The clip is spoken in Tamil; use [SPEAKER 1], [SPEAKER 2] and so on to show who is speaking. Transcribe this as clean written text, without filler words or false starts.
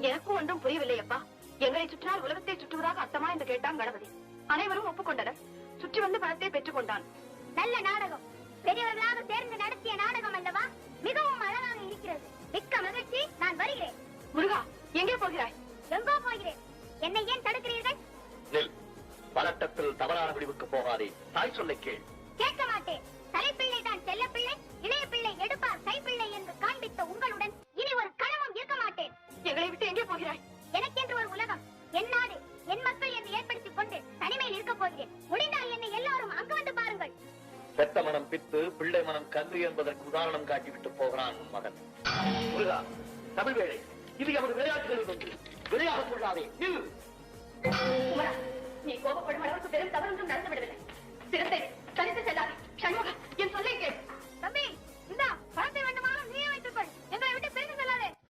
[SPEAKER 1] எனக்கும் ஒன்றும் புரியவில்லை அப்பா. எங்களை சுற்றினால் உலகத்தை சுற்றுவதாக அர்த்தமா என்று கேட்டான் கணபதி. அனைவரும் ஒப்புக்கொண்டனர். சுற்றி வந்து பணத்தை பெற்றுக் கொண்டான்.
[SPEAKER 2] நல்ல நாடகம், பெரியவர்களாக சேர்ந்து நடத்திய நாடகம் அல்லவா? மிகவும் அழகாக இருக்கிறது. மிக்க மகிழ்ச்சி. நான் வருகிறேன்.
[SPEAKER 1] முருகா, எங்கே போகிறாய்?
[SPEAKER 2] எங்கோ போகிறேன். என்னை ஏன் தடுக்கிறீர்கள்?
[SPEAKER 3] பதட்டத்தில் தவறான முடிவுக்கு போகாதே. தாய் சொல்லை கேள்.
[SPEAKER 2] கேட்க மாட்டேன். தலைப்பிள்ளை தான் செல்ல பிள்ளை, இளைய பிள்ளை எடுப்பார் கைப்பிள்ளை என்று காண்பித்த உங்களுடன் இனி ஒரு கணமும் இருக்க மாட்டேன்.
[SPEAKER 1] எங்களை விட்டு எங்கே போகிறாய்?
[SPEAKER 2] எனக்கென்று ஒரு உலகம், என் நாடு, என் மக்கள் என்று ஏற்படுத்திக் கொண்டு தனிமையில் இருக்க போகிறேன். முடிந்தால் என்னை எல்லாரும் அங்கு வந்து பாருங்கள்.
[SPEAKER 3] பெத்த மனம் பித்து, பிள்ளை மனம் கன்று என்பதற்கு உதாரணம் காட்டிவிட்டு போகிறான் உன் மகன். முருகா, தமிழ் வேளை, இது எமது விளையாட்டுகளில் ஒன்று. விளையாடக் கொள்ளாதே.
[SPEAKER 1] குமரா, நீ கோபப்படும் அளவுக்கு பெரும் தவறொன்றும் நடந்து விடவில்லை. சிறுத்தை தனித்து செல்லாதே. சண்முகா, என் சொல்லை கேள்.
[SPEAKER 2] தம்பி, இந்தா பணத்தை